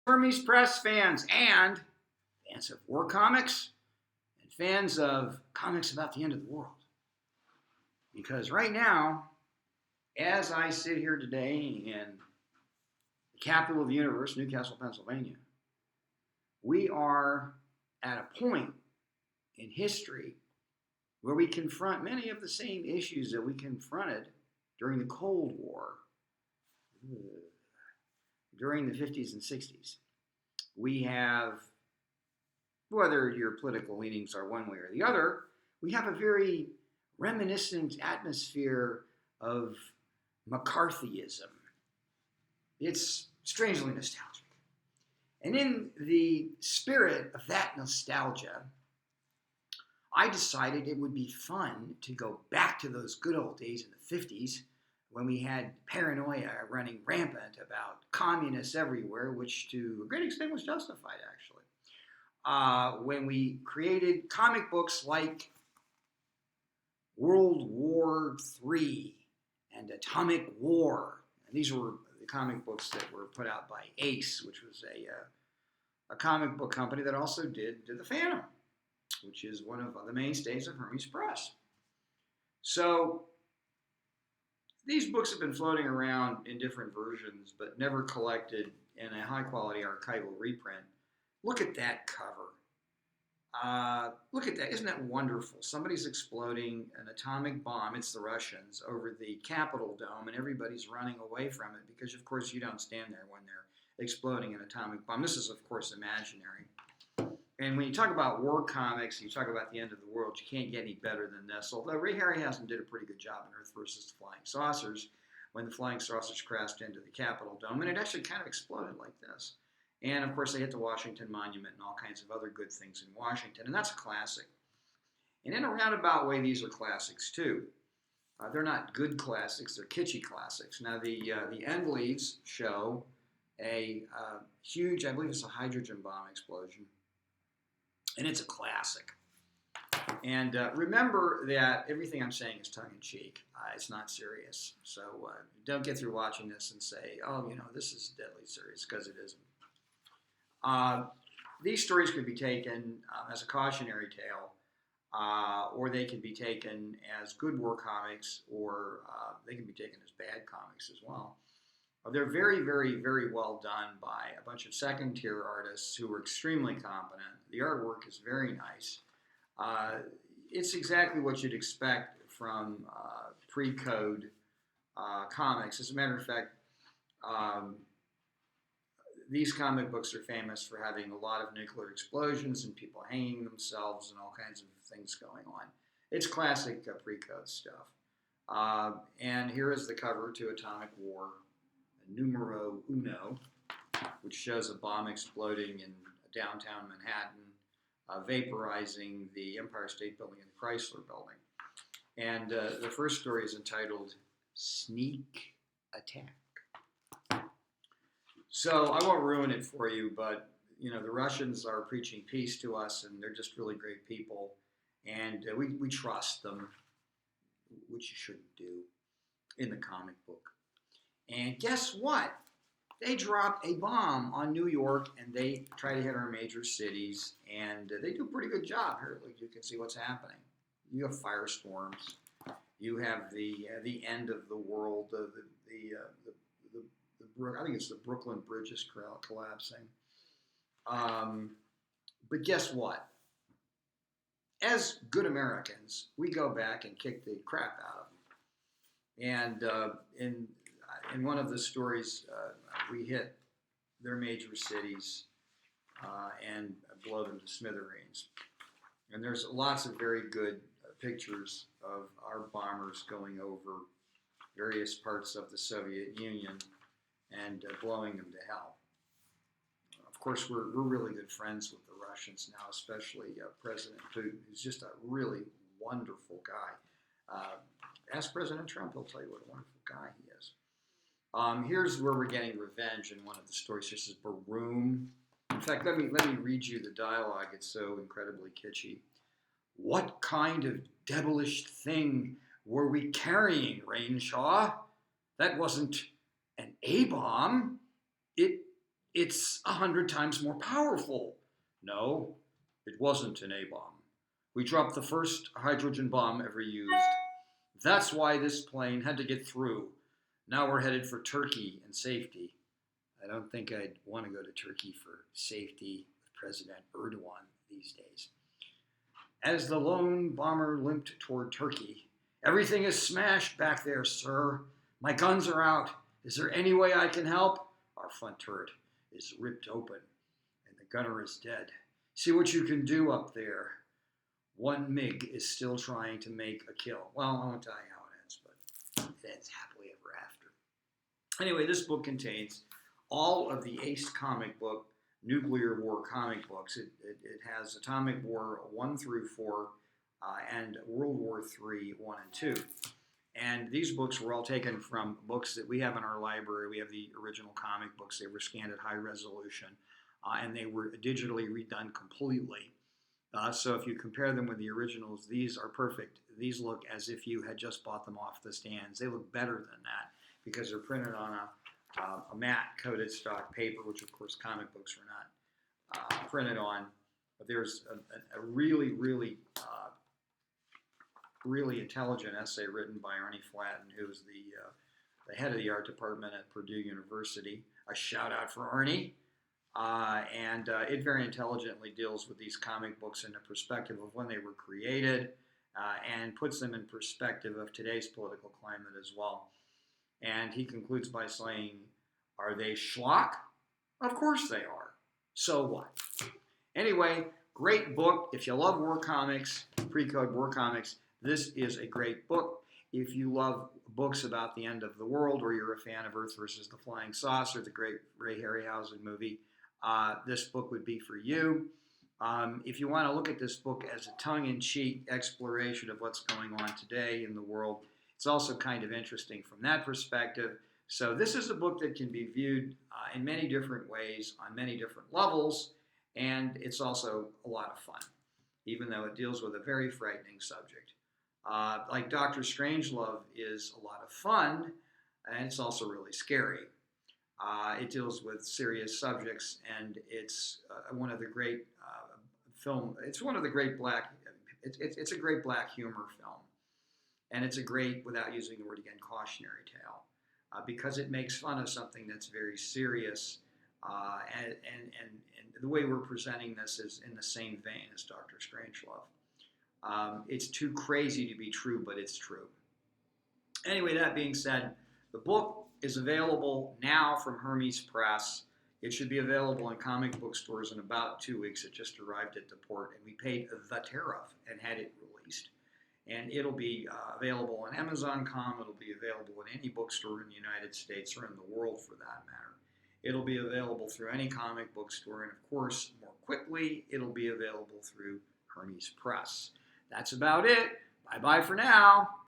Hermes Press fans and fans of war comics and fans of comics about the end of the world. Because right now, as I sit here today in the capital of the universe, Newcastle, Pennsylvania, we are at a point in history where we confront many of the same issues that we confronted during the Cold War, during the 50s and 60s. We have, whether your political leanings are one way or the other, we have a very reminiscent atmosphere of McCarthyism. It's strangely nostalgic. And in the spirit of that nostalgia, I decided it would be fun to go back to those good old days in the 50s when we had paranoia running rampant about communists everywhere, which to a great extent was justified, actually. When we created comic books like World War III and Atomic War. And these were the comic books that were put out by Ace, which was a comic book company that also did The Phantom, which is one of the mainstays of Hermes Press. So these books have been floating around in different versions, but never collected in a high-quality archival reprint. Look at that cover. Look at that. Isn't that wonderful? Somebody's exploding an atomic bomb, it's the Russians, over the Capitol dome, and everybody's running away from it because, of course, you don't stand there when they're exploding an atomic bomb. This is, of course, imaginary. And when you talk about war comics, you talk about the end of the world, you can't get any better than this. Although Ray Harryhausen did a pretty good job in Earth versus the Flying Saucers, when the flying saucers crashed into the Capitol dome, and it actually kind of exploded like this. And, of course, they hit the Washington Monument and all kinds of other good things in Washington, and that's a classic. And in a roundabout way, these are classics, too. They're not good classics, they're kitschy classics. Now, the end leads show a huge, I believe it's a hydrogen bomb explosion, and it's a classic. And remember that everything I'm saying is tongue-in-cheek. It's not serious. So don't get through watching this and say, oh, this is deadly serious, because it isn't. These stories could be taken as a cautionary tale, or they could be taken as good war comics, or they can be taken as bad comics as well. They're very, very, very well done by a bunch of second-tier artists who are extremely competent. The artwork is very nice. It's exactly what you'd expect from pre-code comics. As a matter of fact, these comic books are famous for having a lot of nuclear explosions and people hanging themselves and all kinds of things going on. It's classic pre-code stuff. And here is the cover to Atomic War, numero uno, which shows a bomb exploding in downtown Manhattan, vaporizing the Empire State Building and the Chrysler Building. And the first story is entitled Sneak Attack. So I won't ruin it for you, but the Russians are preaching peace to us, and they're just really great people, and we trust them, which you shouldn't do in the comic book. And guess what? They drop a bomb on New York, and they try to hit our major cities, and they do a pretty good job here. Like you can see what's happening. You have firestorms. You have the end of the world. I think it's the Brooklyn Bridge is collapsing. But guess what? As good Americans, we go back and kick the crap out of them. And in one of the stories, we hit their major cities and blow them to smithereens. And there's lots of very good pictures of our bombers going over various parts of the Soviet Union and blowing them to hell. Of course, we're really good friends with the Russians now, especially President Putin, who's just a really wonderful guy. Ask President Trump, he'll tell you what a wonderful guy he is. Here's where we're getting revenge in one of the stories. This is Baroom. In fact, let me read you the dialogue. It's so incredibly kitschy. What kind of devilish thing were we carrying, Rainshaw? That wasn't an A-bomb. It it's 100 times more powerful. No, it wasn't an A-bomb. We dropped the first hydrogen bomb ever used. That's why this plane had to get through. Now we're headed for Turkey and safety. I don't think I'd want to go to Turkey for safety with President Erdogan these days. As the lone bomber limped toward Turkey, everything is smashed back there, sir. My guns are out. Is there any way I can help? Our front turret is ripped open, and the gunner is dead. See what you can do up there. One MiG is still trying to make a kill. Well, I won't tell you how it ends, but it ends happily ever after. Anyway, this book contains all of the Ace comic book, nuclear war comic books. It has Atomic War 1 through 4 and World War III 1 and 2. And these books were all taken from books that we have in our library. We have the original comic books. They were scanned at high resolution, and they were digitally redone completely. So if you compare them with the originals, these are perfect. These look as if you had just bought them off the stands. They look better than that because they're printed on a matte coated stock paper, which of course comic books are not printed on. But there's a really, really, really intelligent essay written by Arnie Flatten, who's the head of the art department at Purdue University. A shout out for Arnie. And it very intelligently deals with these comic books in the perspective of when they were created and puts them in perspective of today's political climate as well. And he concludes by saying, are they schlock? Of course they are. So what? Anyway, great book. If you love war comics, pre-code war comics, this is a great book. If you love books about the end of the world, or you're a fan of Earth versus the Flying Saucer, the great Ray Harryhausen movie, this book would be for you. If you want to look at this book as a tongue-in-cheek exploration of what's going on today in the world, it's also kind of interesting from that perspective. So this is a book that can be viewed in many different ways, on many different levels, and it's also a lot of fun, even though it deals with a very frightening subject. Like Dr. Strangelove is a lot of fun, and it's also really scary. It deals with serious subjects, and it's one of the great It's one of the great black. It's a great black humor film, and it's a great, without using the word again, cautionary tale, because it makes fun of something that's very serious, and the way we're presenting this is in the same vein as Dr. Strangelove. It's too crazy to be true, but it's true. Anyway, that being said, the book is available now from Hermes Press. It should be available in comic book stores in about 2 weeks. It just arrived at the port, and we paid the tariff and had it released. And it'll be available on Amazon.com. It'll be available in any bookstore in the United States or in the world for that matter. It'll be available through any comic book store, and of course, more quickly, it'll be available through Hermes Press. That's about it. Bye-bye for now.